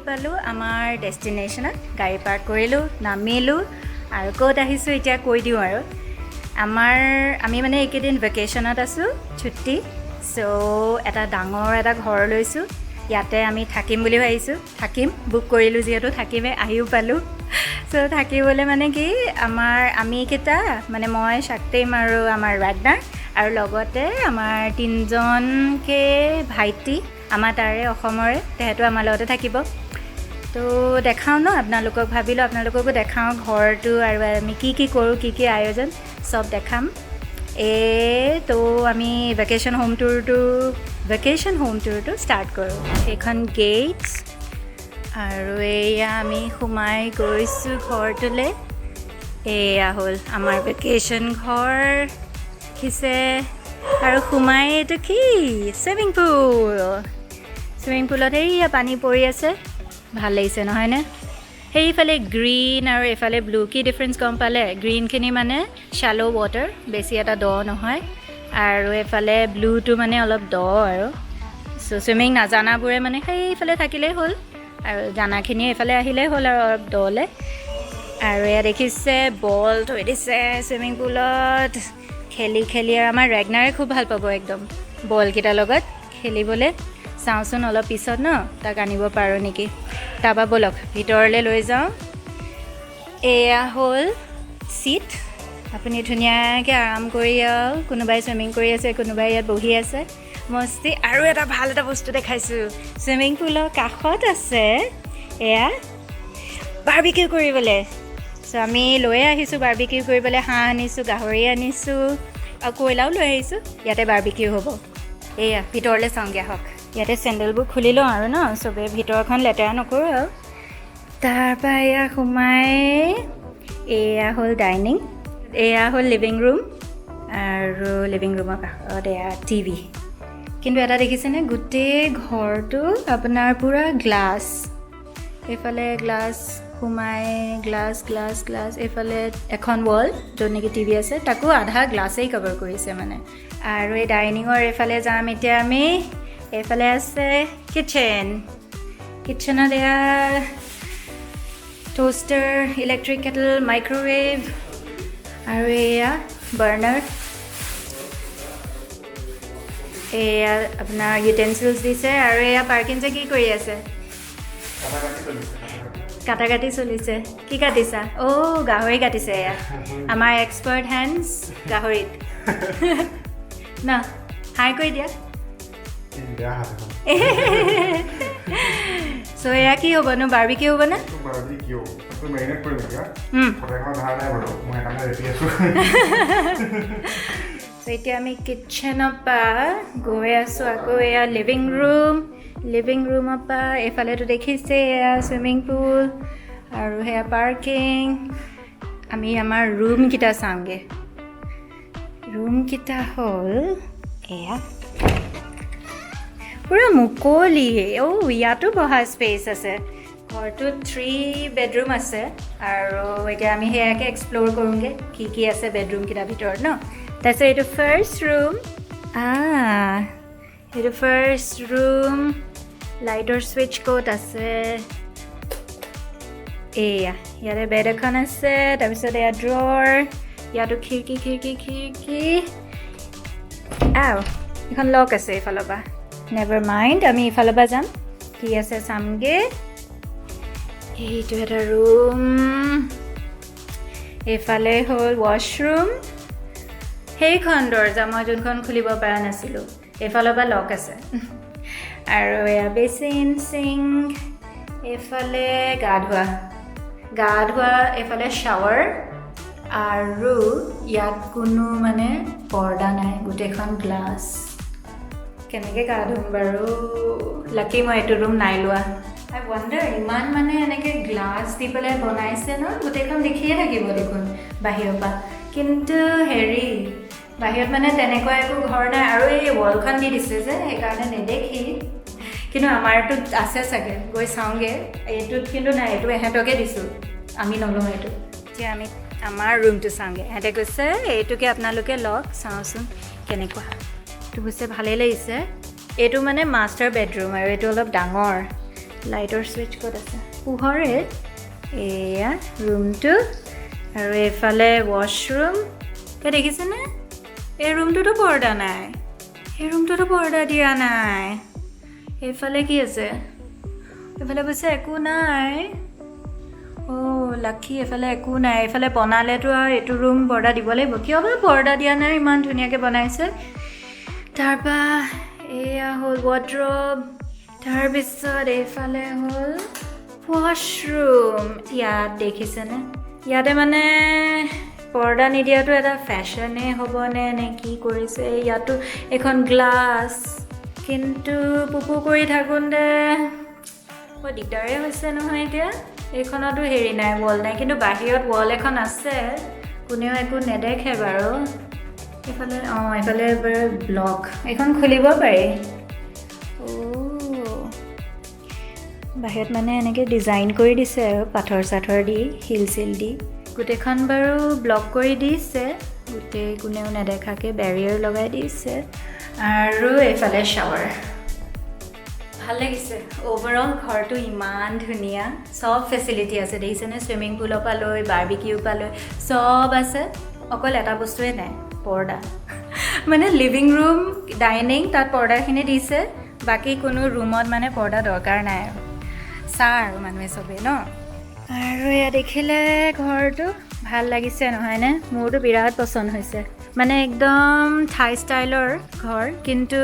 পালো আমাৰ ডেষ্টিনেশ্যনত গাড়ী পাৰ্ক কৰিলোঁ নামিলোঁ আৰু ক'ত আহিছোঁ এতিয়া কৈ দিওঁ আৰু আমি মানে এইকেইদিন ভেকেশ্যনত আছোঁ ছুটি চ' এটা ডাঙৰ এটা ঘৰ লৈছোঁ ইয়াতে আমি থাকিম বুলি ভাবিছোঁ বুক কৰিলোঁ যিহেতু থাকিমে আহিও পালোঁ চ' থাকিবলৈ মানে কি আমি কেইটা মানে মই শাক্তিম আৰু আমাৰ ৰাগনাৰ আৰু লগতে আমাৰ 3জনকে ভাইটি আমাৰ তাৰে অসমৰে তেহেঁতো আমাৰ লগতে থাকিব তো দেখাওঁ ন আপোনালোকক ভাবিলোঁ আপোনালোককো দেখাওঁ ঘৰটো আৰু আমি কি কৰোঁ কি আয়োজন চব দেখাম তো আমি ভেকেশ্যন হোম টুৰটো ষ্টাৰ্ট কৰোঁ সেইখন গেটছ আৰু এয়া আমি সোমাই গৈছোঁ ঘৰটোলৈ এয়া হ'ল আমাৰ ভেকেশ্যন ঘৰ দেখিছে আৰু সোমাই এইটো কি চুইমিং পুলত এইয়া পানী পৰি আছে ভাল লাগিছে নহয়নে সেইফালে গ্ৰীণ আৰু এইফালে ব্লু কি ডিফাৰেঞ্চ গম পালে গ্ৰীণখিনি মানে শ্যালো ৱাটাৰ বেছি এটা দ নহয় আৰু এইফালে ব্লুটো মানে অলপ দ আৰু চুইমিং নাজানাবোৰে মানে সেইফালে থাকিলেই হ'ল আৰু জানাখিনি এইফালে আহিলেই হ'ল আৰু অলপ দলে আৰু এয়া দেখিছে বল থৈ দিছে চুইমিং পুলত খেলি আৰু আমাৰ ৰেগনাৰে খুব ভাল পাব একদম বলকেইটাৰ লগত খেলিবলৈ চাওঁচোন অলপ পিছত ন তাক আনিব পাৰোঁ নেকি তাৰপৰা ব'লক ভিতৰলৈ লৈ যাওঁ এয়া হ'ল ছিট আপুনি ধুনীয়াকৈ আৰাম কৰি আৰু কোনোবাই চুইমিং কৰি আছে কোনোবাই ইয়াত বহি আছে মস্তি আৰু এটা ভাল এটা বস্তু দেখাইছোঁ চুইমিং পুলৰ কাষত আছে এয়া বাৰ্বিকিউ কৰিবলৈ চ' আমি লৈয়ে আহিছোঁ বাৰ্বিকিউ কৰিবলৈ হাঁহ আনিছোঁ গাহৰি আনিছোঁ আৰু কয়লাও লৈ আহিছোঁ ইয়াতে বাৰ্বিকিউ হ'ব এয়া ভিতৰলৈ চাওঁগৈ আহক ইয়াতে চেণ্ডেলবোৰ খুলি লওঁ আৰু ন চবেই ভিতৰখন লেতেৰা নকৰোঁ আৰু তাৰপৰা এয়া সোমাই এয়া হ'ল ডাইনিং এয়া হ'ল লিভিং ৰুম আৰু লিভিং ৰুমৰ কাষত এয়া টিভি কিন্তু এটা দেখিছেনে গোটেই ঘৰটো আপোনাৰ পূৰা গ্লাছ এইফালে গ্লাছ সোমাই গ্লাছ এইফালে এখন ৱাল য'ত নেকি টিভি আছে তাকো আধা গ্লাছেই কভাৰ কৰিছে মানে আৰু এই ডাইনিঙৰ এইফালে যাম এতিয়া আমি এইফালে আছে কিটচেনত এয়া ট'ষ্টাৰ ইলেক্ট্ৰিক কেটল মাইক্ৰ'ৱেভ আৰু এয়া বাৰ্ণাৰ এয়া আপোনাৰ ইউটেনচিলছ দিছে আৰু এয়া পাৰ্কিনছে কি কৰি আছে কাটি চলিছে কি কাটিছা গাহৰি কাটিছে এয়া আমাৰ এক্সপাৰ্ট হেণ্ডছ গাহৰিত ন হাই কৰি দিয়া চ' এয়া কি হ'ব নো বাৰ্বিকিউ হ'ব নে এতিয়া আমি কিটচেনৰ পৰা গৈ আছোঁ আকৌ এয়া লিভিং ৰুমৰ পৰা এইফালেতো দেখিছে এয়া চুইমিং পুল আৰু সেয়া পাৰ্কিং আমি আমাৰ ৰুমকেইটা চাওঁগৈ ৰুমকেইটা হ'ল এয়া পূৰা মুকলি ইয়াতো বহা স্পেচ আছে ঘৰটোত 3 বেডৰুম আছে আৰু এতিয়া আমি সেয়াকে এক্সপ্ল'ৰ কৰোঁগৈ কি আছে বেডৰুমকেইটাৰ ভিতৰত ন তাৰপিছত এইটো ফাৰ্ষ্ট ৰুম লাইটৰ ছুইচ ক'ত আছে এয়া ইয়াতে বেড এখন আছে তাৰপিছত এয়া ড্ৰৰ ইয়াতো খিৰিকী এখন লক আছে এইফালৰ পৰা নেভাৰ মাইণ্ড আমি ইফালৰ পৰা যাম কি আছে চামগৈ এইটো এটা ৰুম এইফালে হ'ল ৱাছৰুম সেইখন দৰ্জা মই যোনখন খুলিব পৰা নাছিলোঁ এইফালৰ পৰা লক আছে আৰু এয়া বেচিন চিংক এইফালে গা ধোৱা এইফালে শ্বাৱাৰ আৰু ইয়াত কোনো মানে পৰ্দা নাই, গোটেইখন গ্লাছ। কেনেকৈ গা ধুম বাৰু? লাকি মই এইটো ৰুম নাই লোৱা। আই ৱাণ্ডাৰ, ইমান মানে এনেকৈ গ্লাছ দি পেলাই বনাইছে ন, গোটেইখন দেখিয়ে থাকিব দেখোন বাহিৰৰ পৰা। কিন্তু হেৰি, বাহিৰত মানে তেনেকুৱা একো ঘৰ নাই, আৰু এই ৱালখন দি দিছে যে সেইকাৰণে নেদেখি। কিন্তু আমাৰটোত আছে চাগে, গৈ চাওঁগৈ। এইটোত কিন্তু নাই, এইটো এহেঁতকে দিছোঁ, আমি নলওঁ এইটো। এতিয়া আমি আমাৰ ৰুমটো চাওঁগৈ। এহেঁতে কৈছে এইটোকে আপোনালোকে লওক, চাওঁচোন কেনেকুৱা। এইটো কৈছে ভালেই লাগিছে। এইটো মানে মাষ্টাৰ বেডৰুম, আৰু এইটো অলপ ডাঙৰ। লাইটৰ ছুইচ ক'ত আছে? পোহৰে। এয়া ৰুমটো, আৰু এইফালে ৱাছৰুম। তই দেখিছেনে? এই ৰুমটোতো পৰ্দা নাই, এই ৰুমটোতো পৰ্দা দিয়া নাই। এইফালে কি আছে? এইফালে কৈছে একো নাই। অ' লাকি, এইফালে একো নাই। এইফালে বনালেতো আৰু এইটো ৰুম পৰ্দা দিব লাগিব। কিয় বা পৰ্দা দিয়া নাই? ইমান ধুনীয়াকৈ বনাইছে। তাৰপৰা এয়া হ'ল ৱাৰ্ড্ৰব। তাৰপিছত এইফালে হ'ল ৱাছৰুম। ইয়াত দেখিছেনে? ইয়াতে মানে পৰ্দা নিদিয়াটো এটা ফেশ্বনে হ'বনে নে কি কৰিছে? ইয়াতো এখন গ্লাছ, কিন্তু পুপু কৰি থাকোঁতে বৰ দিগদাৰে হৈছে নহয় এতিয়া। এইখনতো হেৰি নাই, ৱাল নাই, কিন্তু বাহিৰত ৱাল এখন আছে, কোনেও একো নেদেখে বাৰু। এইফালে এইফালে বাৰু ব্লক, এইখন খুলিব পাৰি। বাহিৰত মানে এনেকৈ ডিজাইন কৰি দিছে আৰু পাথৰ চাথৰ দি, শিল চিল দি। গোটেইখন বাৰু ব্লক কৰি দিছে, গোটেই কোনেও নেদেখাকৈ বেৰিয়াৰ লগাই দিছে। আৰু এইফালে শ্বাৱাৰ। ভাল লাগিছে। অ'ভাৰঅল ঘৰটো ইমান ধুনীয়া, চব ফেচিলিটি আছে দেখিছেনে? চুইমিং পুলৰ পৰা লৈ বাৰ্বিকিউৰ পৰা লৈ চব আছে। অকল এটা বস্তুৱে নাই, পৰ্দা। মানে লিভিং ৰুম, ডাইনিং, তাত পৰ্দাখিনি দিছে, বাকী কোনো ৰুমত মানে পৰ্দা দৰকাৰ নাই আৰু। চাহ আৰু মানুহে চবেই ন। আৰু এয়া দেখিলে ঘৰটো ভাল লাগিছে নহয়নে? মোৰতো বিৰাট পচন্দ হৈছে। মানে একদম থাই ষ্টাইলৰ ঘৰ, কিন্তু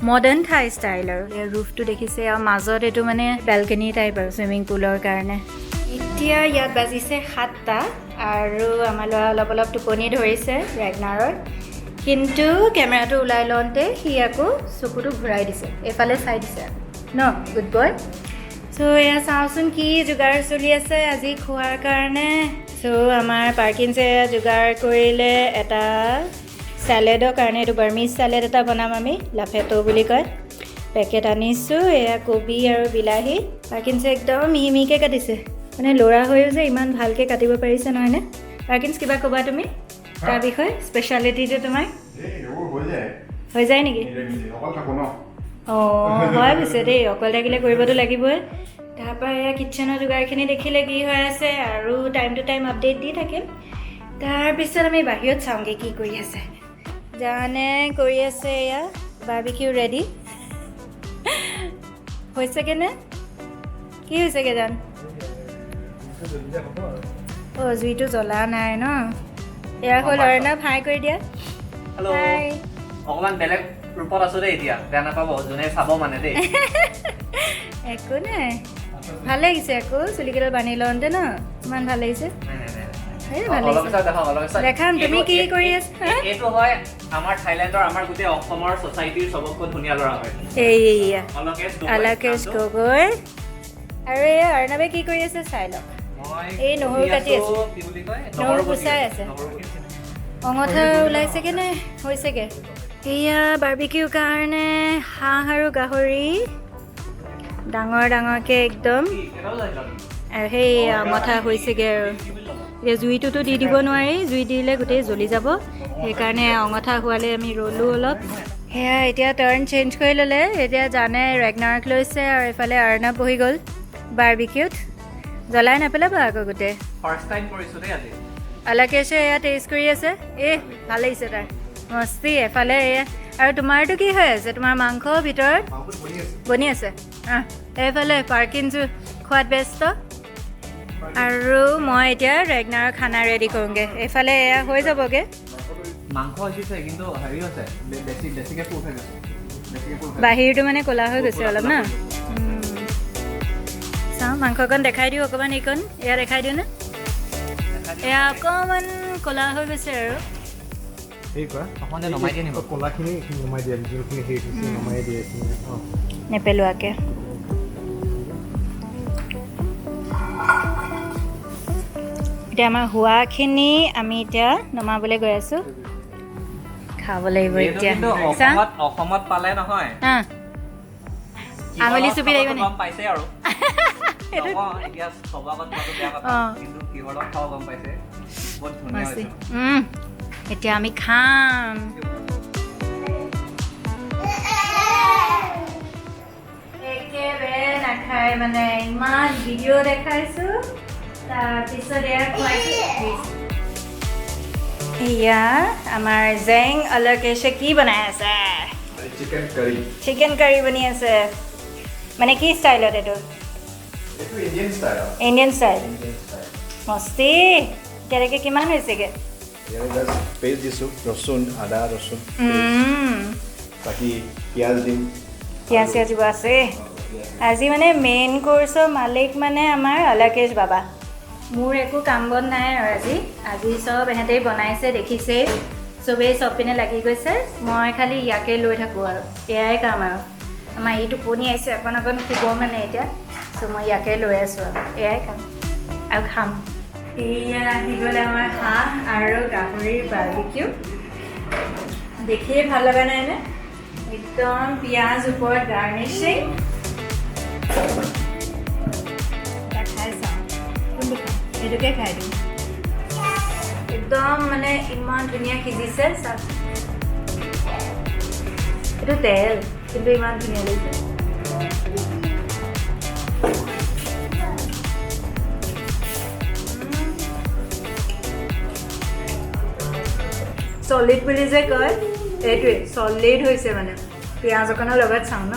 মডাৰ্ণ থাই ষ্টাইলৰ। ৰুফটো দেখিছে, আৰু মাজত এইটো মানে বেলকনি টাইপ আৰু চুইমিং পুলৰ কাৰণে। এতিয়া ইয়াত বাজিছে 7টা, আৰু আমাৰ ল'ৰা অলপ অলপ টোপনি ধৰিছে ৰেগনাৰৰ। কিন্তু কেমেৰাটো ওলাই লওঁতে সি আকৌ চকুটো ঘূৰাই দিছে, এইফালে চাই দিছে ন, গুড বয়। চ' এয়া চাওঁচোন কি যোগাৰ চলি আছে আজি খোৱাৰ কাৰণে। চ' আমাৰ পাৰ্কিনছে যোগাৰ কৰিলে এটা চেলেডৰ কাৰণে। এইটো বাৰ্মিজ চেলেড এটা বনাম আমি, লাফেটো বুলি কয়। পেকেট আনিছোঁ, এয়া কবি আৰু বিলাহী। পাৰ্কিনছে একদম মিহি মিহিকৈ কাটিছে, মানে ল'ৰা হৈও যে ইমান ভালকৈ কাটিব পাৰিছে নহয়নে? পাৰ্কিনছ, কিবা ক'বা তুমি তাৰ বিষয়ে? স্পেচিয়েলিটিটো তোমাৰ হৈ যায় নেকি? অঁ হয় পিছে দেই, অকল থাকিলে কৰিবতো লাগিবই। তাৰপৰা এয়া কিটচেনৰ যোগাৰখিনি দেখিলে কি হৈ আছে, আৰু টাইম টু টাইম আপডেট দি থাকিম। তাৰপিছত আমি বাহিৰত চাওঁগৈ কি কৰি আছে। জানে কৰি আছে এয়া বাৰ্বিকিউ ৰেডি হৈছেগৈ নে? কি হৈছেগৈ জান? অঁ জুইটো জ্বলা নাই ন। এয়া হ'ল অৰ্ণৱ, হাই কৰি দিয়া। হাই। অকমান বেলেগ ৰূপত আছো দেই এতিয়া, বেয়া নাপাব যোনে চাব মানে দেই। একো নাই, ভাল লাগিছে আকৌ চুলিকেইডাল বান্ধি লওঁতে ন, ইমান ভাল লাগিছে। দেখাম তুমি কি কৰি আছা। এইটো হয় আমাৰ থাইলেণ্ডৰ, আমাৰ গোটেই অসমৰ ছ'চাইটিৰ চবতকৈ ধুনীয়া ল'ৰা হয় এইয়া আলাকেশ গগৈ। আৰু এয়া অৰ্ণৱে কি কৰি আছে চাই লওক। এই নহৰু কাটি আছে, নহৰু গুচাই আছে। অঙঠা ওলাইছেগৈ নে হৈছেগৈ? এয়া বাৰ্বিকিউ কাৰণে হাঁহ আৰু গাহৰি ডাঙৰ ডাঙৰকৈ একদম, আৰু সেই অঙঠা হৈছেগৈ। আৰু এতিয়া জুইটোতো দি দিব নোৱাৰি, জুই দিলে গোটেই জ্বলি যাব, সেইকাৰণে অঙঠা হোৱালে আমি ৰ'লোঁ অলপ। সেয়া এতিয়া টাৰ্ণ চেঞ্জ কৰি ল'লে। এতিয়া জানে ৰেগনাৰক লৈছে, আৰু এইফালে অৰ্ণৱ বহি গ'ল বাৰ্বিকিউত। জ্বলাই নেপেলাবা আকৌ গোটেই। আলাকেশে এয়া টেষ্ট কৰি আছে, ভাল লাগিছে তাৰ, মস্তি। এফালে এয়া, আৰু তোমাৰতো কি হৈ আছে? তোমাৰ মাংস ভিতৰত বনি আছে। এইফালে পাৰ্কিনছো খোৱাত ব্যস্ত, আৰু মই এতিয়া ৰেগনাৰৰ খানা ৰেডি কৰোঁগৈ। এইফালে এয়া হৈ যাবগৈ। বাহিৰটো মানে ক'লা হৈ গৈছে অলপ ন। চাওঁ মাংসকণ দেখাই দিওঁ অকণমান, এইকণ এয়া দেখাই দিওঁ নে? এয়া অকণমান ক'লা হৈ গৈছে আৰু এই কোৱা অকণমান নমাই দিয়ে নিব কলাখিনি নমাই দিয়ে যোনখিনি হেৰি হৈছে নমাই দিয়ে অঁ নেপেলোৱাকৈ এতিয়া আমাৰ হোৱাখিনি আমি এতিয়া নমাবলৈ গৈ আছোঁ খাব লাগিব এতিয়া অসমত পালে নহয় আঙুলি চুপি লাগিব নি গম পাইছে আৰু এতিয়া চবৰ আগত কোৱাটো বেয়া কথা কিন্তু কিহৰ লগত খাব গম পাইছে বহুত ধুনীয়া হৈছে এতিয়া আমি খাম একেবাৰে নাখায় মানে ইমান ভিডিঅ' দেখাইছোঁ তাৰপিছত এয়া খুৱাইছোঁ এয়া আমাৰ জেং অলকেশে কি বনাই আছে চিকেন কাৰী বনি আছে মানে কি ষ্টাইলত এইটো ইণ্ডিয়ান ষ্টাইল মস্তি এতিয়ালৈকে কিমান হৈছেগৈ পেষ্ট দিছোঁ ৰচুন আদা ৰচুন বাকী পিঁয়াজ দিম পিঁয়াজ চিয়াজ দিব আছে আজি মানে মেইন কোৰ্চৰ মালিক মানে আমাৰ অলকেশ বাবা মোৰ একো কাম বন নাই আৰু আজি চব এহেঁতেই বনাইছে দেখিছেই চবেই চব পিনে লাগি গৈছে মই খালি ইয়াকে লৈ থাকোঁ আৰু এয়াই কাম আৰু আমাৰ ই টোপনি আহিছে অকণ শুব মানে এতিয়া চ' মই ইয়াকে লৈ আছোঁ আৰু এয়াই কাম আৰু খাম এয়া আহি গ'লে আমাৰ হাঁহ আৰু গাহৰিৰ বাৰ্বিকিউ দেখিয়ে ভাল লগা নাইনে একদম পিঁয়াজ ওপৰত গাৰ্নিচিং খাই চাওঁ কোনটো খাওঁ সেইটোকে খাই দিওঁ একদম মানে ইমান ধুনীয়া সিজিছে চাওক এইটো তেল কিন্তু ইমান ধুনীয়া লাগিছে চলিড বুলি যে কয় এইটোৱে চলিড হৈছে মানে পিঁয়াজ অকণৰ লগত চাওঁ ন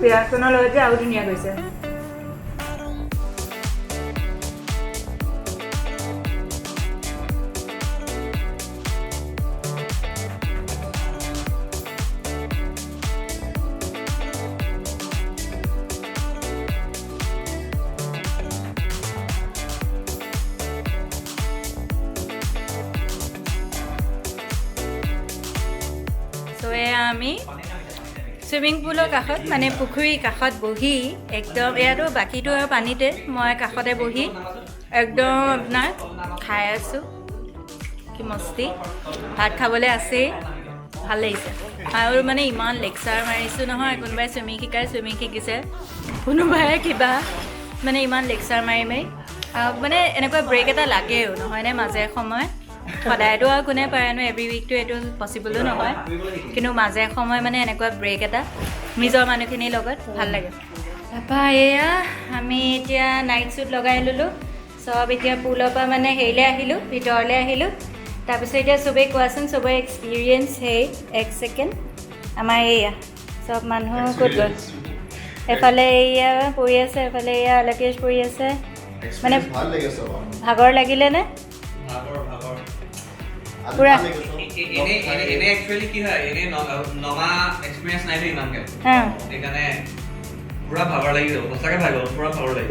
পিঁয়াজকণৰ লগত যে আৰু ধুনীয়া গৈছে আমি চুইমিং পুলৰ কাষত মানে পুখুৰীৰ কাষত বহি একদম এয়াতো বাকীটো আৰু পানীতে মই কাষতে বহি একদম আপোনাৰ খাই আছোঁ কি মস্তি ভাত খাবলৈ আছেই ভাল লাগিছে আৰু মানে ইমান লেকচাৰ মাৰিছোঁ নহয় কোনোবাই চুইমিং শিকিছে কোনোবাই কিবা মানে ইমান লেকচাৰ মাৰি মানে এনেকুৱা ব্ৰেক এটা লাগেও নহয়নে মাজে সময় সদায়তো আৰু কোনে পাৰেনো এভৰি উইকটো এইটো পচিবলো নহয় কিন্তু মাজে সময় মানে এনেকুৱা ব্ৰেক এটা নিজৰ মানুহখিনিৰ লগত ভাল লাগে তাৰপৰা এয়া আমি এতিয়া নাইট শ্বুট লগাই ল'লোঁ চব এতিয়া পুলৰ পৰা মানে হেৰিলৈ আহিলোঁ ভিতৰলৈ আহিলোঁ তাৰপিছত এতিয়া চবেই কোৱাচোন চবৰে এক্সপিৰিয়েঞ্চ এক ছেকেণ্ড আমাৰ এয়া চব মানুহ ক'ত গ'ল এফালে এয়া পৰি আছে এফালে এয়া অলকেশ পৰি আছে মানে ভাগৰ লাগিলেনে পুৰা এনে একচুৱেলি কি হয় এনে নমা এক্সপিৰিয়েঞ্চ নাইতো ইমানকে সেইকাৰণে পুৰা ভাগৰ লাগি যাব সঁচাকৈ পুৰা ভাগৰ লাগি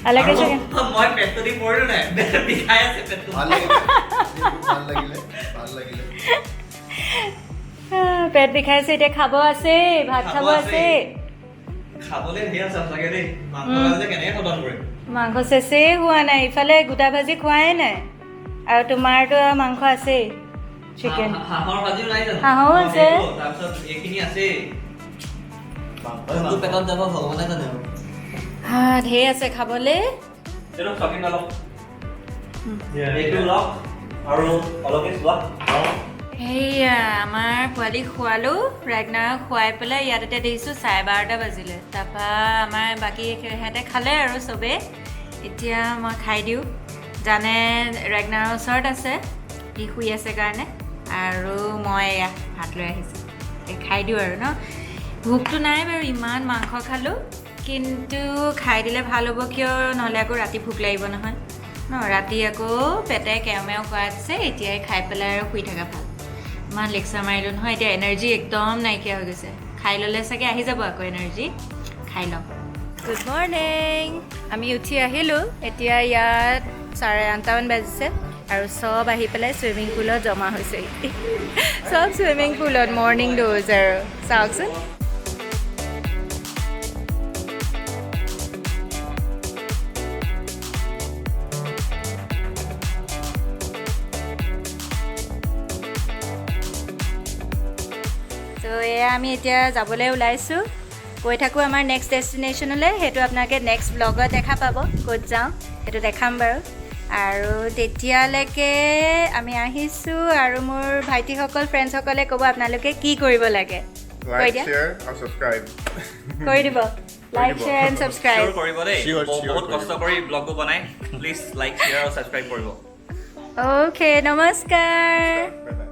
অলকেশ মই পেটটো দি পৰিলোঁ নাই বিষাই আছে পেটটো পেট বিষাইছে এতিয়া খাব আছে ভাত খাব আছে খাবলৈ ধেৰ আছে সঁচাকৈ দেই মাংস যে কেনেকৈ খতম কৰিম মাংস চেচেই হোৱা নাই ইফালে গোটা ভাজি খোৱাই নাই আৰু তোমাৰতো মাংস আছেই চিকেন হাঁহৰ ভাজিও নাই জানো হাঁহো আছে তাৰপিছত এইখিনি আছেই পেটত যাব ভগৱানে জানে ঢেৰ আছে খাবলৈ এইটো চকিন লওক এইটো লওক আৰু অলকেশ লওক সেয়া আমাৰ পোৱালি খোৱালোঁ ৰাগনাৰক খুৱাই পেলাই ইয়াত এতিয়া দেখিছোঁ 12:30 বাজিলে তাৰপৰা আমাৰ বাকী সিহঁতে খালে আৰু চবেই এতিয়া মই খাই দিওঁ জানে ৰাগনাৰৰ ওচৰত আছে সি শুই আছে কাৰণে আৰু মই এয়া ভাত লৈ আহিছোঁ খাই দিওঁ আৰু ন ভোকটো নাই বাৰু ইমান মাংস খালোঁ কিন্তু খাই দিলে ভাল হ'ব কিয় নহ'লে আকৌ ৰাতি ভোক লাগিব নহয় ন ৰাতি আকৌ পেটে কেমেও কৰাইছে এতিয়াই খাই পেলাই আৰু শুই থকা ভাল ইমান লেকচাৰ মাৰিলোঁ নহয় এতিয়া এনাৰ্জি একদম নাইকিয়া হৈ গৈছে খাই ল'লে চাগে আহি যাব আকৌ এনাৰ্জি খাই লওঁ গুড মৰ্ণিং আমি উঠি আহিলোঁ এতিয়া ইয়াত 8:30মান বাজিছে আৰু চব আহি পেলাই চুইমিং পুলত জমা হৈছে চব চুইমিং পুলত মৰ্ণিং ড'জ আৰু চাওকচোন তো এয়া আমি এতিয়া যাবলৈ ওলাইছোঁ গৈ থাকোঁ আমাৰ নেক্সট ডেষ্টিনেশ্যনলৈ সেইটো আপোনালোকে নেক্সট ব্লগত দেখা পাব ক'ত যাওঁ সেইটো দেখাম বাৰু আৰু তেতিয়ালৈকে আমি আহিছোঁ আৰু মোৰ ভাইটিসকল ফ্ৰেণ্ডছসকলে ক'ব আপোনালোকে কি কৰিব লাগে কৈ দিয়া share, and subscribe. কৰি দিব like share and subscribe Sure কৰিব দেই Sure, বহুত sure কষ্ট কৰি ব্লগটো বনাই প্লিজ লাইক শ্বেয়াৰ আৰু ছাবস্ক্ৰাইব কৰিব অ'কে নমস্কাৰ Bye-bye.